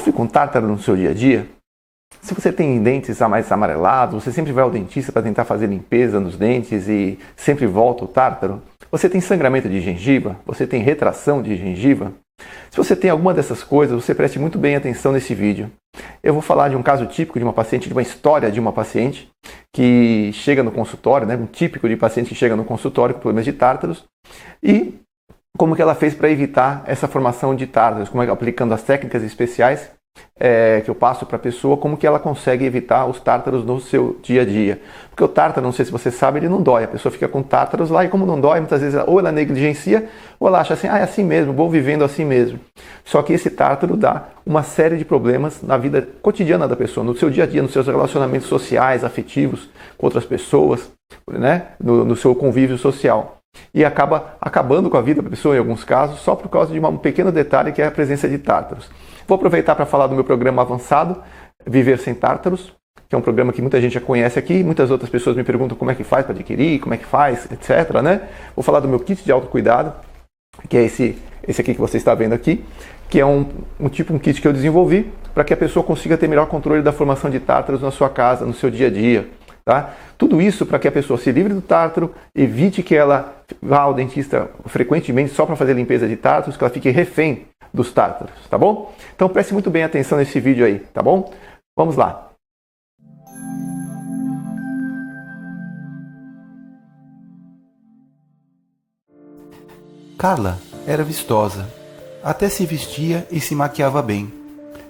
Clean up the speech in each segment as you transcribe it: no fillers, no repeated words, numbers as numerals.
sofre com tártaro no seu dia a dia? Se você tem dentes mais amarelados, você sempre vai ao dentista para tentar fazer limpeza nos dentes e sempre volta o tártaro? Você tem sangramento de gengiva? Você tem retração de gengiva? Se você tem alguma dessas coisas, você preste muito bem atenção nesse vídeo. Eu vou falar de um caso típico de uma paciente, de uma história de uma paciente que chega no consultório, um típico de paciente que chega no consultório com problemas de tártaros, e como que ela fez para evitar essa formação de tártaros, como é que aplicando as técnicas especiais que eu passo para a pessoa, como que ela consegue evitar os tártaros no seu dia a dia. Porque o tártaro, não sei se você sabe, ele não dói. A pessoa fica com tártaros lá e como não dói, muitas vezes ou ela negligencia ou ela acha assim, é assim mesmo, vou vivendo assim mesmo. Só que esse tártaro dá uma série de problemas na vida cotidiana da pessoa, no seu dia a dia, nos seus relacionamentos sociais, afetivos com outras pessoas, no seu convívio social. E acaba acabando com a vida da pessoa em alguns casos, só por causa de um pequeno detalhe que é a presença de tártaros. Vou aproveitar para falar do meu programa avançado, Viver Sem Tártaros, que é um programa que muita gente já conhece aqui, muitas outras pessoas me perguntam como é que faz para adquirir, como é que faz, etc. Vou falar do meu kit de autocuidado, que é esse aqui que você está vendo aqui, que é um kit que eu desenvolvi para que a pessoa consiga ter melhor controle da formação de tártaros na sua casa, no seu dia a dia. Tá? Tudo isso para que a pessoa se livre do tártaro, evite que ela vá ao dentista frequentemente só para fazer limpeza de tártaros, que ela fique refém dos tártaros, tá bom? Então preste muito bem atenção nesse vídeo aí, tá bom? Vamos lá! Carla era vistosa, até se vestia e se maquiava bem,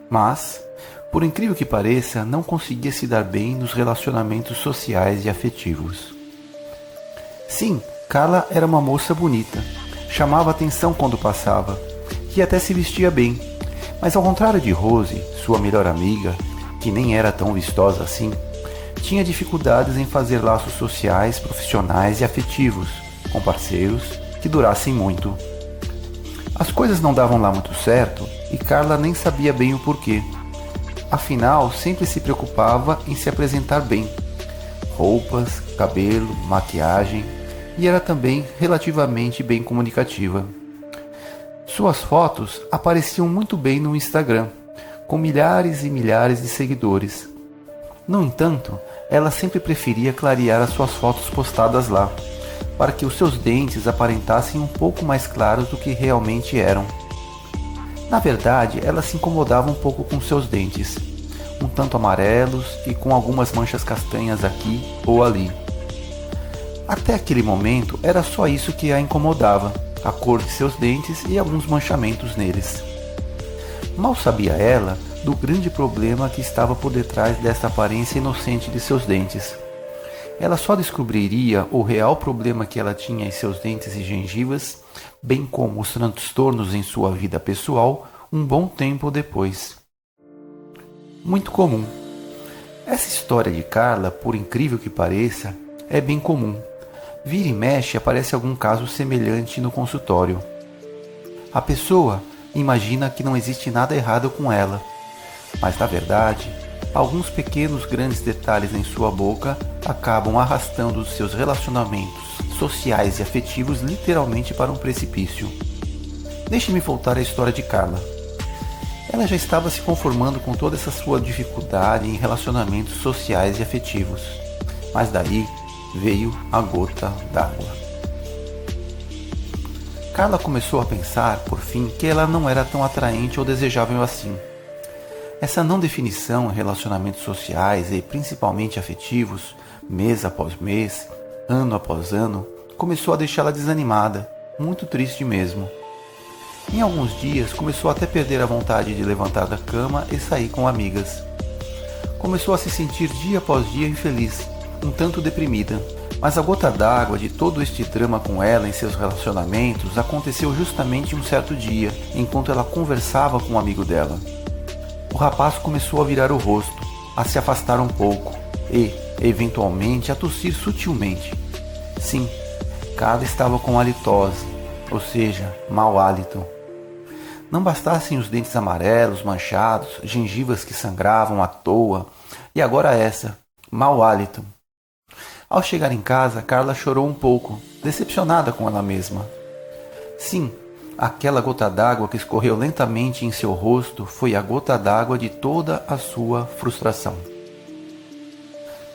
mas, por incrível que pareça, não conseguia se dar bem nos relacionamentos sociais e afetivos. Sim, Carla era uma moça bonita, chamava atenção quando passava, e até se vestia bem, mas ao contrário de Rose, sua melhor amiga, que nem era tão vistosa assim, tinha dificuldades em fazer laços sociais, profissionais e afetivos, com parceiros que durassem muito. As coisas não davam lá muito certo e Carla nem sabia bem o porquê. Afinal, sempre se preocupava em se apresentar bem. Roupas, cabelo, maquiagem, e era também relativamente bem comunicativa. Suas fotos apareciam muito bem no Instagram, com milhares e milhares de seguidores. No entanto, ela sempre preferia clarear as suas fotos postadas lá, para que os seus dentes aparentassem um pouco mais claros do que realmente eram. Na verdade, ela se incomodava um pouco com seus dentes, um tanto amarelos e com algumas manchas castanhas aqui ou ali. Até aquele momento, era só isso que a incomodava, a cor de seus dentes e alguns manchamentos neles. Mal sabia ela do grande problema que estava por detrás dessa aparência inocente de seus dentes. Ela só descobriria o real problema que ela tinha em seus dentes e gengivas, bem como os transtornos em sua vida pessoal, um bom tempo depois. Muito comum. Essa história de Carla, por incrível que pareça, é bem comum. Vira e mexe aparece algum caso semelhante no consultório. A pessoa imagina que não existe nada errado com ela, mas na verdade, alguns pequenos grandes detalhes em sua boca acabam arrastando os seus relacionamentos sociais e afetivos literalmente para um precipício. Deixe-me voltar à história de Carla. Ela já estava se conformando com toda essa sua dificuldade em relacionamentos sociais e afetivos, mas daí veio a gota d'água. Carla começou a pensar, por fim, que ela não era tão atraente ou desejável assim. Essa não definição em relacionamentos sociais e principalmente afetivos, mês após mês, ano após ano, começou a deixá-la desanimada, muito triste mesmo. Em alguns dias começou até a perder a vontade de levantar da cama e sair com amigas. Começou a se sentir dia após dia infeliz, um tanto deprimida, mas a gota d'água de todo este drama com ela em seus relacionamentos aconteceu justamente um certo dia, enquanto ela conversava com um amigo dela. O rapaz começou a virar o rosto, a se afastar um pouco e, eventualmente, a tossir sutilmente. Sim, Carla estava com halitose, ou seja, mau hálito. Não bastassem os dentes amarelos, manchados, gengivas que sangravam à toa, e agora essa, mau hálito. Ao chegar em casa, Carla chorou um pouco, decepcionada com ela mesma. Sim, Aquela gota d'água que escorreu lentamente em seu rosto foi a gota d'água de toda a sua frustração.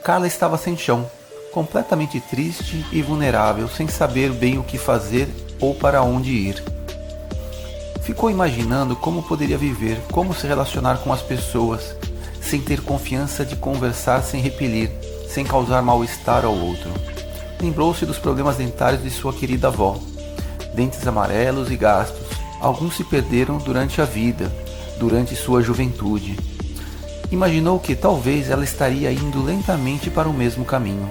Carla estava sem chão, completamente triste e vulnerável, sem saber bem o que fazer ou para onde ir. Ficou imaginando como poderia viver, como se relacionar com as pessoas, sem ter confiança de conversar sem repelir, sem causar mal-estar ao outro. Lembrou-se dos problemas dentários de sua querida avó. Dentes amarelos e gastos. Alguns se perderam durante a vida, durante sua juventude. Imaginou que talvez ela estaria indo lentamente para o mesmo caminho.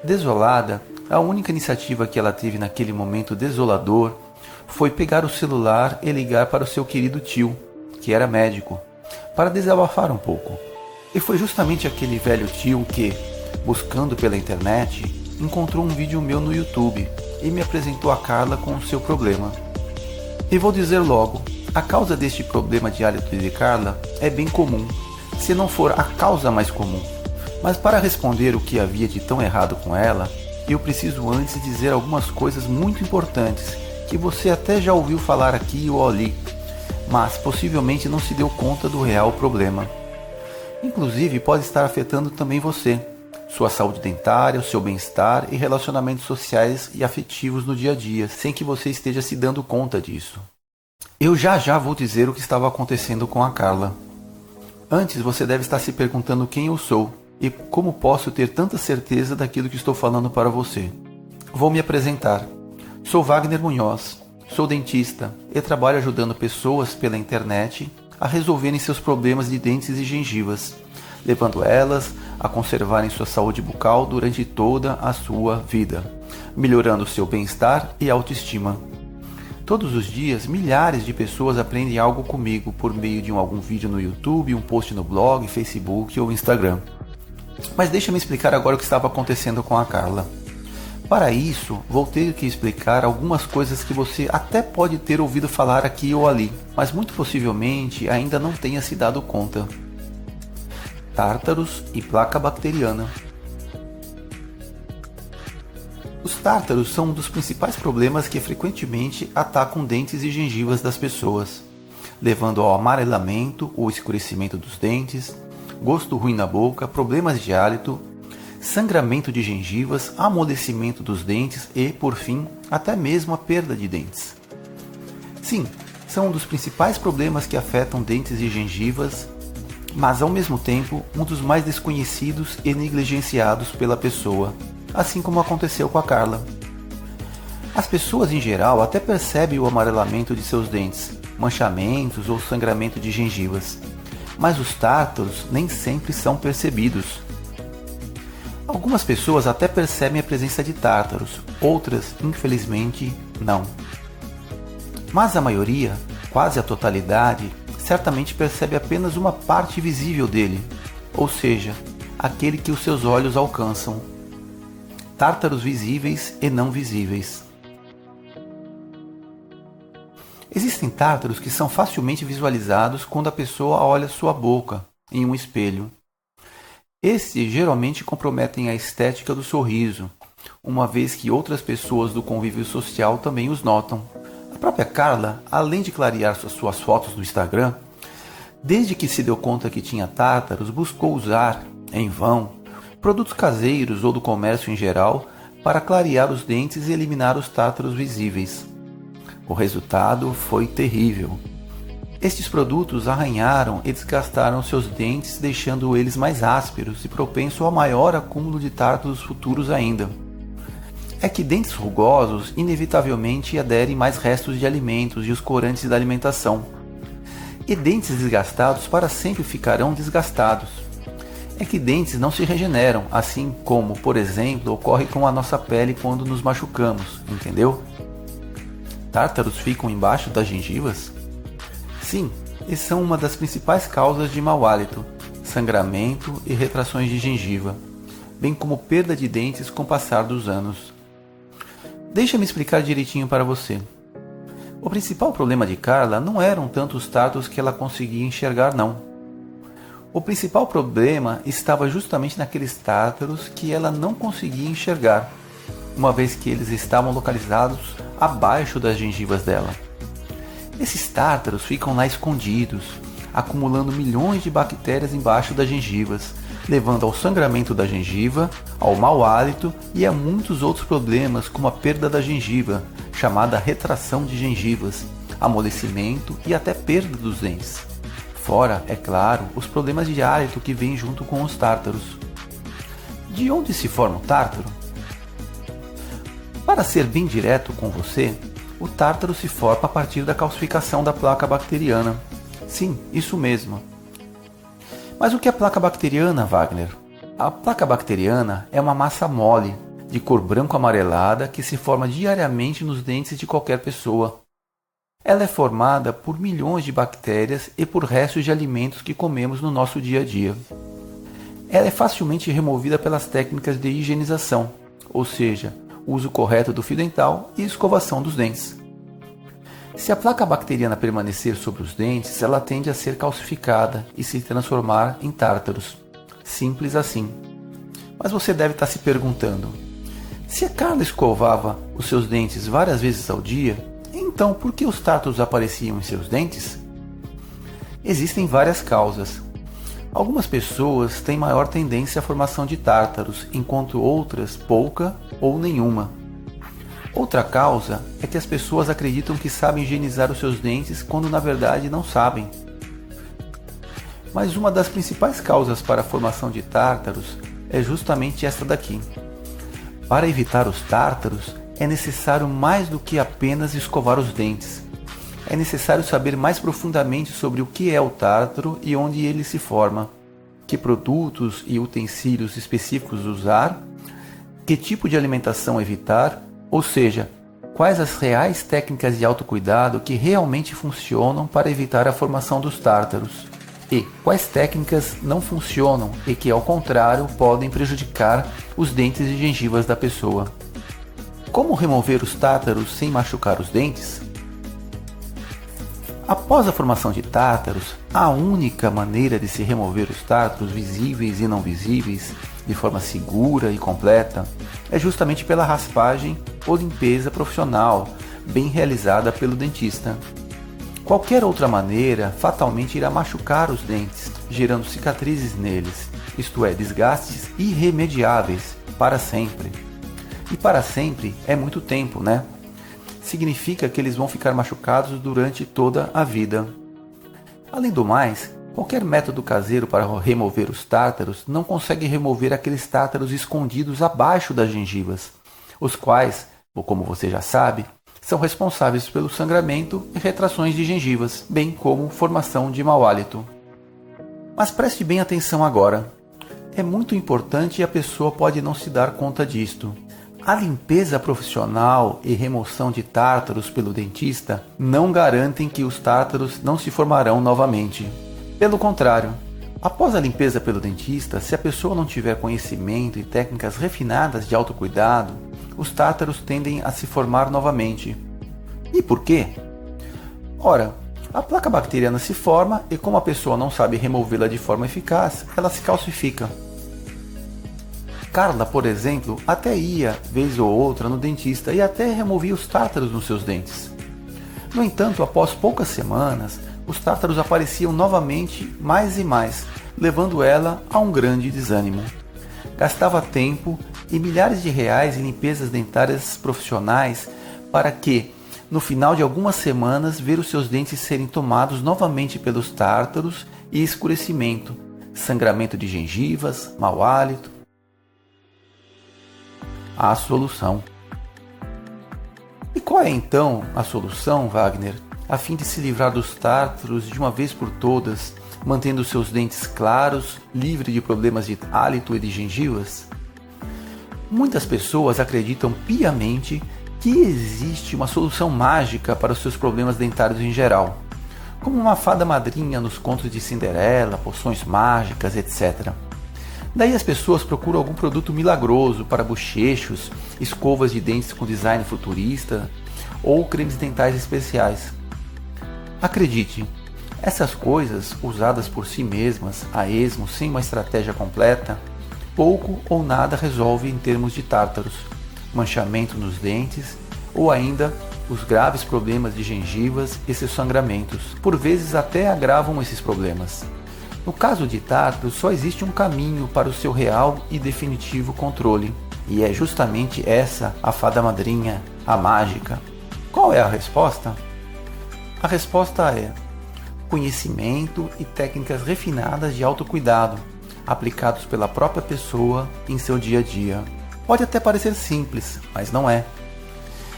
Desolada, a única iniciativa que ela teve naquele momento desolador foi pegar o celular e ligar para o seu querido tio, que era médico, para desabafar um pouco. E foi justamente aquele velho tio que, buscando pela internet, encontrou um vídeo meu no YouTube e me apresentou a Carla com o seu problema. E vou dizer logo, a causa deste problema de hálito de Carla é bem comum, se não for a causa mais comum. Mas para responder o que havia de tão errado com ela, eu preciso antes dizer algumas coisas muito importantes que você até já ouviu falar aqui ou ali, mas possivelmente não se deu conta do real problema. Inclusive pode estar afetando também você, sua saúde dentária, o seu bem-estar e relacionamentos sociais e afetivos no dia a dia, sem que você esteja se dando conta disso. Eu já vou dizer o que estava acontecendo com a Carla. Antes você deve estar se perguntando quem eu sou e como posso ter tanta certeza daquilo que estou falando para você. Vou me apresentar. Sou Wagner Munhoz, sou dentista e trabalho ajudando pessoas pela internet a resolverem seus problemas de dentes e gengivas, levando elas a conservarem sua saúde bucal durante toda a sua vida, melhorando seu bem-estar e autoestima. Todos os dias, milhares de pessoas aprendem algo comigo por meio de algum vídeo no YouTube, um post no blog, Facebook ou Instagram. Mas deixa-me explicar agora o que estava acontecendo com a Carla. Para isso, vou ter que explicar algumas coisas que você até pode ter ouvido falar aqui ou ali, mas muito possivelmente ainda não tenha se dado conta. Tártaros e placa bacteriana. Os tártaros são um dos principais problemas que frequentemente atacam dentes e gengivas das pessoas, levando ao amarelamento ou escurecimento dos dentes, gosto ruim na boca, problemas de hálito, sangramento de gengivas, amolecimento dos dentes e, por fim, até mesmo a perda de dentes. Sim, são um dos principais problemas que afetam dentes e gengivas, mas ao mesmo tempo um dos mais desconhecidos e negligenciados pela pessoa, assim como aconteceu com a Carla. As pessoas em geral até percebem o amarelamento de seus dentes, manchamentos ou sangramento de gengivas, mas os tártaros nem sempre são percebidos. Algumas pessoas até percebem a presença de tártaros, outras, infelizmente, não. Mas a maioria, quase a totalidade, certamente percebe apenas uma parte visível dele, ou seja, aquele que os seus olhos alcançam. Tártaros visíveis e não visíveis. Existem tártaros que são facilmente visualizados quando a pessoa olha sua boca em um espelho. Estes geralmente comprometem a estética do sorriso, uma vez que outras pessoas do convívio social também os notam. A própria Carla, além de clarear suas fotos no Instagram, desde que se deu conta que tinha tártaros, buscou usar, em vão, produtos caseiros ou do comércio em geral para clarear os dentes e eliminar os tártaros visíveis. O resultado foi terrível. Estes produtos arranharam e desgastaram seus dentes, deixando eles mais ásperos e propensos a maior acúmulo de tártaros futuros ainda. É que dentes rugosos inevitavelmente aderem mais restos de alimentos e os corantes da alimentação. E dentes desgastados para sempre ficarão desgastados. É que dentes não se regeneram, assim como, por exemplo, ocorre com a nossa pele quando nos machucamos, entendeu? Tártaros ficam embaixo das gengivas? Sim, e são uma das principais causas de mau hálito, sangramento e retrações de gengiva, bem como perda de dentes com o passar dos anos. Deixa-me explicar direitinho para você. O principal problema de Carla não eram tanto os tártaros que ela conseguia enxergar, não. O principal problema estava justamente naqueles tártaros que ela não conseguia enxergar, uma vez que eles estavam localizados abaixo das gengivas dela. Esses tártaros ficam lá escondidos, acumulando milhões de bactérias embaixo das gengivas, levando ao sangramento da gengiva, ao mau hálito e a muitos outros problemas como a perda da gengiva, chamada retração de gengivas, amolecimento e até perda dos dentes. Fora, é claro, os problemas de hálito que vêm junto com os tártaros. De onde se forma o tártaro? Para ser bem direto com você, o tártaro se forma a partir da calcificação da placa bacteriana. Sim, isso mesmo. Mas o que é placa bacteriana, Wagner? A placa bacteriana é uma massa mole, de cor branco-amarelada, que se forma diariamente nos dentes de qualquer pessoa. Ela é formada por milhões de bactérias e por restos de alimentos que comemos no nosso dia a dia. Ela é facilmente removida pelas técnicas de higienização, ou seja, uso correto do fio dental e escovação dos dentes. Se a placa bacteriana permanecer sobre os dentes, ela tende a ser calcificada e se transformar em tártaros. Simples assim. Mas você deve estar se perguntando, se a Carla escovava os seus dentes várias vezes ao dia, então por que os tártaros apareciam em seus dentes? Existem várias causas. Algumas pessoas têm maior tendência à formação de tártaros, enquanto outras pouca ou nenhuma. Outra causa é que as pessoas acreditam que sabem higienizar os seus dentes quando na verdade não sabem. Mas uma das principais causas para a formação de tártaros é justamente esta daqui. Para evitar os tártaros, é necessário mais do que apenas escovar os dentes. É necessário saber mais profundamente sobre o que é o tártaro e onde ele se forma, que produtos e utensílios específicos usar, que tipo de alimentação evitar, ou seja, quais as reais técnicas de autocuidado que realmente funcionam para evitar a formação dos tártaros, e quais técnicas não funcionam e que, ao contrário, podem prejudicar os dentes e gengivas da pessoa. Como remover os tártaros sem machucar os dentes? Após a formação de tártaros, a única maneira de se remover os tártaros visíveis e não visíveis de forma segura e completa é justamente pela raspagem ou limpeza profissional, bem realizada pelo dentista. Qualquer outra maneira fatalmente irá machucar os dentes, gerando cicatrizes neles, isto é, desgastes irremediáveis, para sempre. E para sempre é muito tempo, né? Significa que eles vão ficar machucados durante toda a vida. Além do mais, qualquer método caseiro para remover os tártaros não consegue remover aqueles tártaros escondidos abaixo das gengivas, os quais, ou como você já sabe, são responsáveis pelo sangramento e retrações de gengivas, bem como formação de mau hálito. Mas preste bem atenção agora. É muito importante e a pessoa pode não se dar conta disto. A limpeza profissional e remoção de tártaros pelo dentista não garantem que os tártaros não se formarão novamente. Pelo contrário, após a limpeza pelo dentista, se a pessoa não tiver conhecimento e técnicas refinadas de autocuidado, os tártaros tendem a se formar novamente. E por quê? Ora, a placa bacteriana se forma e, como a pessoa não sabe removê-la de forma eficaz, ela se calcifica. Carla, por exemplo, até ia, vez ou outra, no dentista e até removia os tártaros nos seus dentes. No entanto, após poucas semanas, os tártaros apareciam novamente mais e mais, levando ela a um grande desânimo. Gastava tempo e milhares de reais em limpezas dentárias profissionais para que, no final de algumas semanas, ver os seus dentes serem tomados novamente pelos tártaros e escurecimento, sangramento de gengivas, mau hálito. A solução. E qual é então a solução, Wagner, a fim de se livrar dos tártaros de uma vez por todas, mantendo seus dentes claros, livre de problemas de hálito e de gengivas? Muitas pessoas acreditam piamente que existe uma solução mágica para os seus problemas dentários em geral, como uma fada madrinha nos contos de Cinderela, poções mágicas, etc. Daí as pessoas procuram algum produto milagroso para bochechos, escovas de dentes com design futurista ou cremes dentais especiais. Acredite, essas coisas, usadas por si mesmas, a esmo, sem uma estratégia completa, pouco ou nada resolve em termos de tártaros, manchamento nos dentes ou ainda os graves problemas de gengivas e seus sangramentos, por vezes até agravam esses problemas. No caso de tártaro, só existe um caminho para o seu real e definitivo controle, e é justamente essa a fada madrinha, a mágica. Qual é a resposta? A resposta é conhecimento e técnicas refinadas de autocuidado, aplicados pela própria pessoa em seu dia a dia. Pode até parecer simples, mas não é.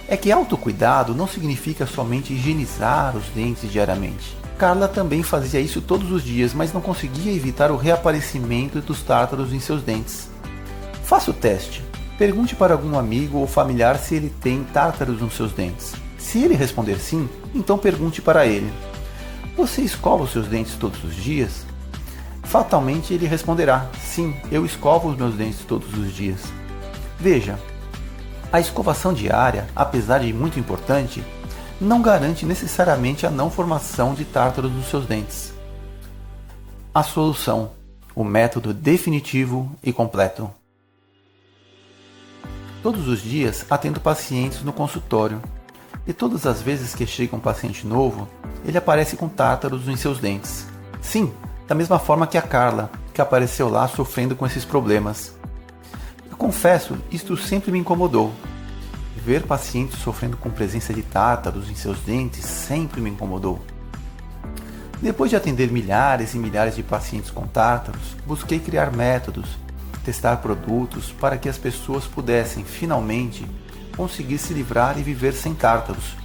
É que autocuidado não significa somente higienizar os dentes diariamente. Carla também fazia isso todos os dias, mas não conseguia evitar o reaparecimento dos tártaros em seus dentes. Faça o teste. Pergunte para algum amigo ou familiar se ele tem tártaros nos seus dentes. Se ele responder sim, então pergunte para ele: você escova os seus dentes todos os dias? Fatalmente ele responderá: sim, eu escovo os meus dentes todos os dias. Veja, a escovação diária, apesar de muito importante, não garante necessariamente a não formação de tártaros nos seus dentes. A solução: o método definitivo e completo. Todos os dias atendo pacientes no consultório, e todas as vezes que chega um paciente novo, ele aparece com tártaros em seus dentes. Sim, da mesma forma que a Carla, que apareceu lá sofrendo com esses problemas. Eu confesso, isto sempre me incomodou. Ver pacientes sofrendo com presença de tártaros em seus dentes sempre me incomodou. Depois de atender milhares e milhares de pacientes com tártaros, busquei criar métodos, testar produtos para que as pessoas pudessem, finalmente, conseguir se livrar e viver sem tártaros,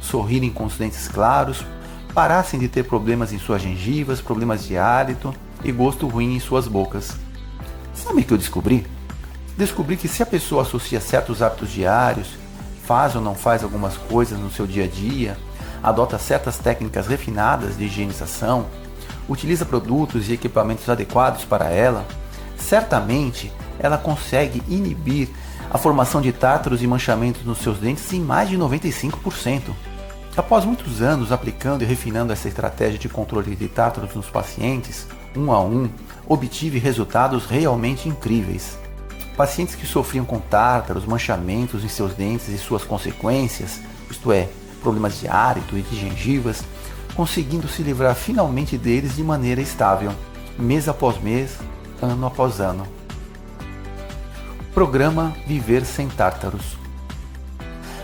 sorrirem com os dentes claros, parassem de ter problemas em suas gengivas, problemas de hálito e gosto ruim em suas bocas. Sabe o que eu descobri? Descobri que se a pessoa associa certos hábitos diários, faz ou não faz algumas coisas no seu dia a dia, adota certas técnicas refinadas de higienização, utiliza produtos e equipamentos adequados para ela, certamente ela consegue inibir a formação de tártaros e manchamentos nos seus dentes em mais de 95%. Após muitos anos aplicando e refinando essa estratégia de controle de tártaros nos pacientes, um a um, obtive resultados realmente incríveis. Pacientes que sofriam com tártaros, manchamentos em seus dentes e suas consequências, isto é, problemas de hálito e de gengivas, conseguindo se livrar finalmente deles de maneira estável, mês após mês, ano após ano. Programa Viver Sem Tártaros.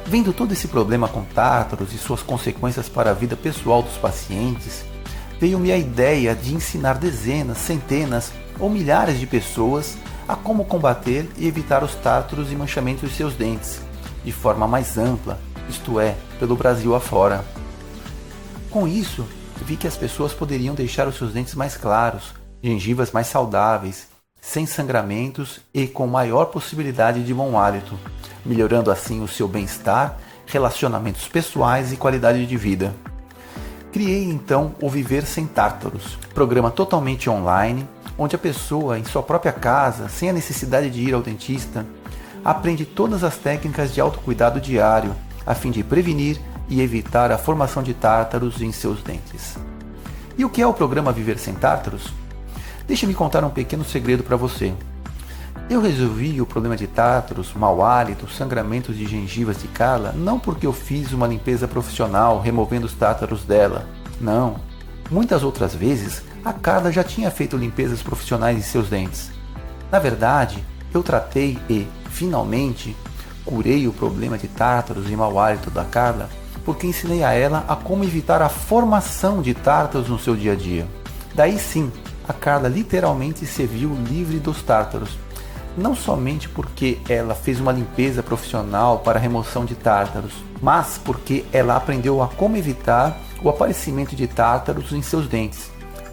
Vendo todo esse problema com tártaros e suas consequências para a vida pessoal dos pacientes, veio-me a ideia de ensinar dezenas, centenas ou milhares de pessoas a como combater e evitar os tártaros e manchamento de seus dentes, de forma mais ampla, isto é, pelo Brasil afora. Com isso, vi que as pessoas poderiam deixar os seus dentes mais claros, gengivas mais saudáveis, sem sangramentos e com maior possibilidade de bom hálito, melhorando assim o seu bem-estar, relacionamentos pessoais e qualidade de vida. Criei então o Viver Sem Tártaros, programa totalmente online, onde a pessoa, em sua própria casa, sem a necessidade de ir ao dentista, aprende todas as técnicas de autocuidado diário, a fim de prevenir e evitar a formação de tártaros em seus dentes. E o que é o programa Viver Sem Tártaros? Deixe-me contar um pequeno segredo para você. Eu resolvi o problema de tártaros, mau hálito, sangramentos de gengivas de Carla não porque eu fiz uma limpeza profissional removendo os tártaros dela. Não. Muitas outras vezes, a Carla já tinha feito limpezas profissionais em seus dentes. Na verdade, eu tratei e, finalmente, curei o problema de tártaros e mau hálito da Carla porque ensinei a ela a como evitar a formação de tártaros no seu dia a dia. Daí sim, a Carla literalmente se viu livre dos tártaros. Não somente porque ela fez uma limpeza profissional para a remoção de tártaros, mas porque ela aprendeu a como evitar o aparecimento de tártaros em seus dentes.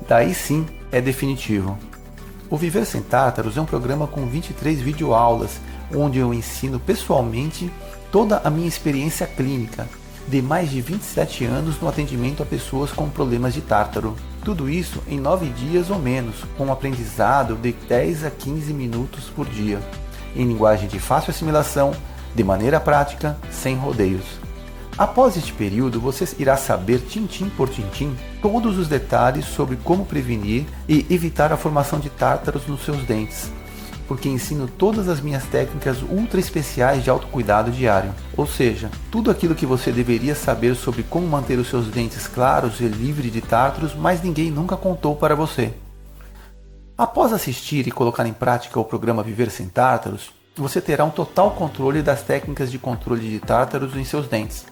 Daí sim é definitivo. O Viver Sem Tártaros é um programa com 23 videoaulas, onde eu ensino pessoalmente toda a minha experiência clínica, de mais de 27 anos no atendimento a pessoas com problemas de tártaro. Tudo isso em 9 dias ou menos, com um aprendizado de 10 a 15 minutos por dia, em linguagem de fácil assimilação, de maneira prática, sem rodeios. Após este período, você irá saber, tintim por tintim, todos os detalhes sobre como prevenir e evitar a formação de tártaros nos seus dentes, porque ensino todas as minhas técnicas ultra especiais de autocuidado diário, ou seja, tudo aquilo que você deveria saber sobre como manter os seus dentes claros e livres de tártaros, mas ninguém nunca contou para você. Após assistir e colocar em prática o programa Viver Sem Tártaros, você terá um total controle das técnicas de controle de tártaros em seus dentes,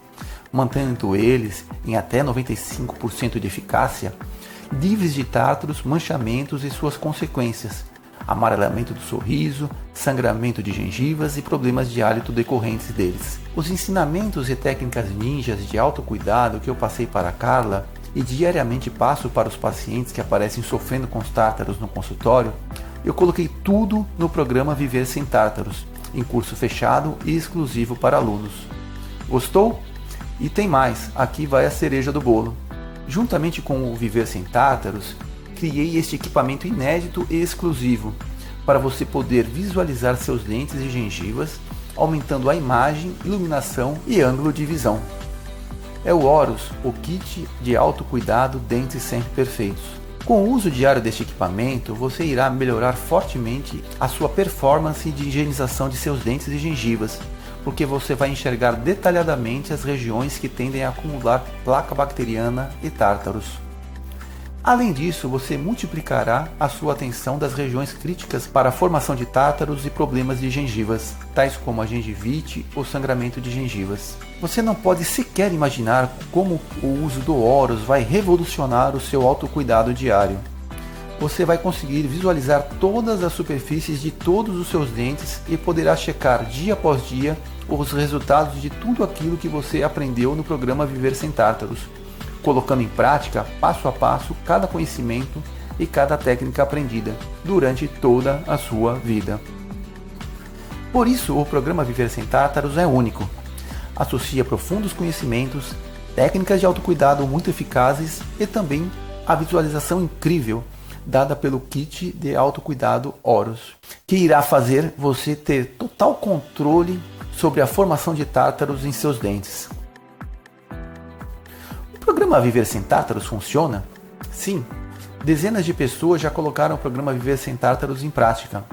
mantendo eles em até 95% de eficácia, livres de tártaros, manchamentos e suas consequências, amarelamento do sorriso, sangramento de gengivas e problemas de hálito decorrentes deles. Os ensinamentos e técnicas ninjas de autocuidado que eu passei para a Carla e diariamente passo para os pacientes que aparecem sofrendo com os tártaros no consultório, eu coloquei tudo no programa Viver Sem Tártaros, em curso fechado e exclusivo para alunos. Gostou? E tem mais, aqui vai a cereja do bolo. Juntamente com o Viver Sem Tártaros, criei este equipamento inédito e exclusivo para você poder visualizar seus dentes e gengivas, aumentando a imagem, iluminação e ângulo de visão. É o Horus, o kit de autocuidado Dentes Sempre Perfeitos. Com o uso diário deste equipamento, você irá melhorar fortemente a sua performance de higienização de seus dentes e gengivas, porque você vai enxergar detalhadamente as regiões que tendem a acumular placa bacteriana e tártaros. Além disso, você multiplicará a sua atenção das regiões críticas para a formação de tártaros e problemas de gengivas, tais como a gengivite ou sangramento de gengivas. Você não pode sequer imaginar como o uso do Horus vai revolucionar o seu autocuidado diário. Você vai conseguir visualizar todas as superfícies de todos os seus dentes e poderá checar dia após dia os resultados de tudo aquilo que você aprendeu no programa Viver Sem Tártaros, colocando em prática, passo a passo, cada conhecimento e cada técnica aprendida durante toda a sua vida. Por isso, o programa Viver Sem Tártaros é único. Associa profundos conhecimentos, técnicas de autocuidado muito eficazes e também a visualização incrível dada pelo kit de autocuidado Horus, que irá fazer você ter total controle sobre a formação de tártaros em seus dentes. O programa Viver Sem Tártaros funciona? Sim, dezenas de pessoas já colocaram o programa Viver Sem Tártaros em prática.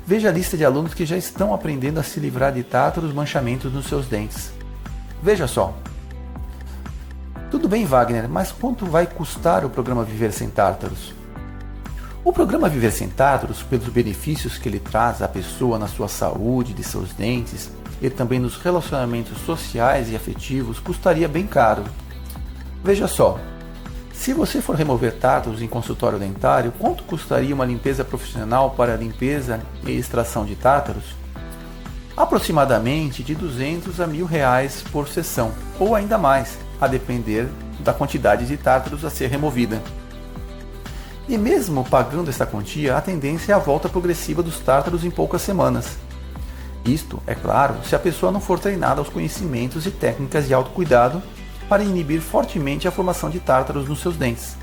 Veja a lista de alunos que já estão aprendendo a se livrar de tártaros e manchamentos nos seus dentes. Veja só. Tudo bem, Wagner, mas quanto vai custar o programa Viver Sem Tártaros? O programa Viver Sem Tártaros, pelos benefícios que ele traz à pessoa na sua saúde de seus dentes e também nos relacionamentos sociais e afetivos, custaria bem caro. Veja só, se você for remover tártaros em consultório dentário, quanto custaria uma limpeza profissional para limpeza e extração de tártaros? Aproximadamente de R$200 a R$1.000 por sessão, ou ainda mais, a depender da quantidade de tártaros a ser removida. E mesmo pagando esta quantia, a tendência é a volta progressiva dos tártaros em poucas semanas. Isto, é claro, se a pessoa não for treinada aos conhecimentos e técnicas de autocuidado para inibir fortemente a formação de tártaros nos seus dentes.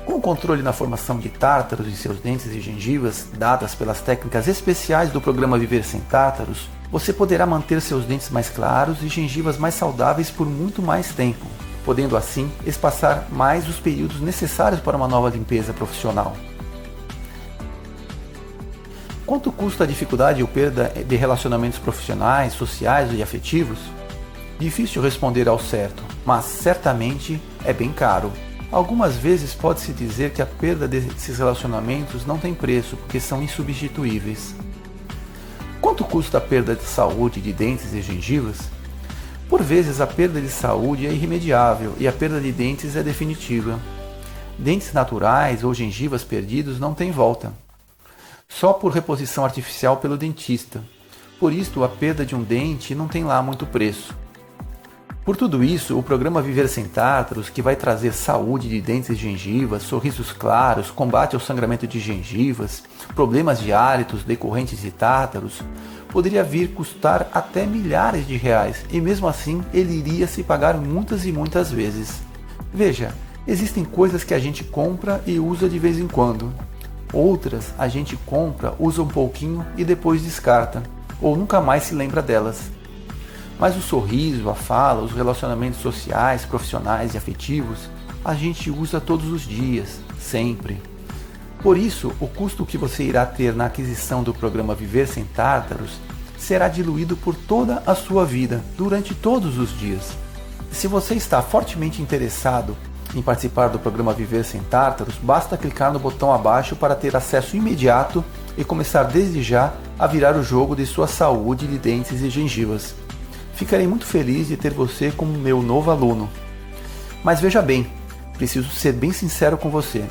Com o controle na formação de tártaros em seus dentes e gengivas, dadas pelas técnicas especiais do programa Viver Sem Tártaros, você poderá manter seus dentes mais claros e gengivas mais saudáveis por muito mais tempo, podendo assim espaçar mais os períodos necessários para uma nova limpeza profissional. Quanto custa a dificuldade ou perda de relacionamentos profissionais, sociais e afetivos? Difícil responder ao certo, mas certamente é bem caro. Algumas vezes pode-se dizer que a perda desses relacionamentos não tem preço, porque são insubstituíveis. Quanto custa a perda de saúde de dentes e gengivas? Por vezes a perda de saúde é irremediável e a perda de dentes é definitiva. Dentes naturais ou gengivas perdidos não têm volta. Só por reposição artificial pelo dentista. Por isto, a perda de um dente não tem lá muito preço. Por tudo isso, o programa Viver Sem Tártaros, que vai trazer saúde de dentes e gengivas, sorrisos claros, combate ao sangramento de gengivas, problemas de hálitos decorrentes de tártaros, poderia vir custar até milhares de reais e mesmo assim ele iria se pagar muitas e muitas vezes. Veja, existem coisas que a gente compra e usa de vez em quando. Outras a gente compra, usa um pouquinho e depois descarta, ou nunca mais se lembra delas. Mas o sorriso, a fala, os relacionamentos sociais, profissionais e afetivos, a gente usa todos os dias, sempre. Por isso, o custo que você irá ter na aquisição do programa Viver Sem Tártaros será diluído por toda a sua vida, durante todos os dias. Se você está fortemente interessado em participar do programa Viver Sem Tártaros, basta clicar no botão abaixo para ter acesso imediato e começar desde já a virar o jogo de sua saúde de dentes e gengivas. Ficarei muito feliz de ter você como meu novo aluno. Mas veja bem, preciso ser bem sincero com você.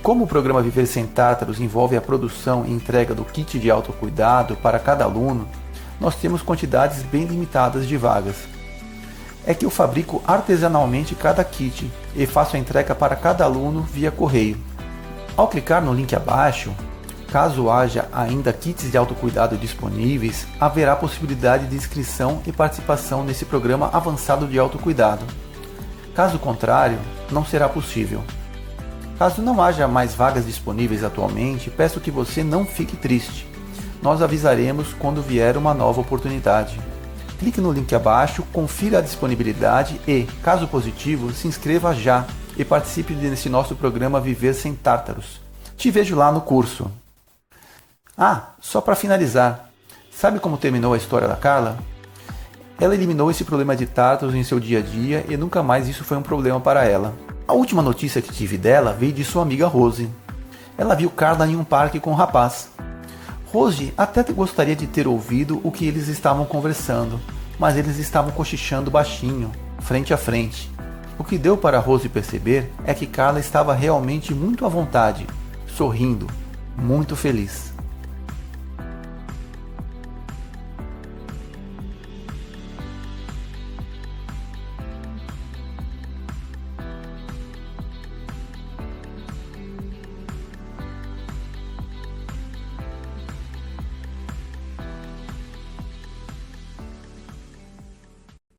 Como o programa Viver Sem Tártaros envolve a produção e entrega do kit de autocuidado para cada aluno, nós temos quantidades bem limitadas de vagas. É que eu fabrico artesanalmente cada kit e faço a entrega para cada aluno via correio. Ao clicar no link abaixo, caso haja ainda kits de autocuidado disponíveis, haverá possibilidade de inscrição e participação nesse programa avançado de autocuidado. Caso contrário, não será possível. Caso não haja mais vagas disponíveis atualmente, peço que você não fique triste. Nós avisaremos quando vier uma nova oportunidade. Clique no link abaixo, confira a disponibilidade e, caso positivo, se inscreva já e participe desse nosso programa Viver Sem Tártaros. Te vejo lá no curso. Só para finalizar, sabe como terminou a história da Carla? Ela eliminou esse problema de tártaros em seu dia a dia e nunca mais isso foi um problema para ela. A última notícia que tive dela veio de sua amiga Rose. Ela viu Carla em um parque com um rapaz. Rose até gostaria de ter ouvido o que eles estavam conversando, mas eles estavam cochichando baixinho, frente a frente. O que deu para Rose perceber é que Carla estava realmente muito à vontade, sorrindo, muito feliz.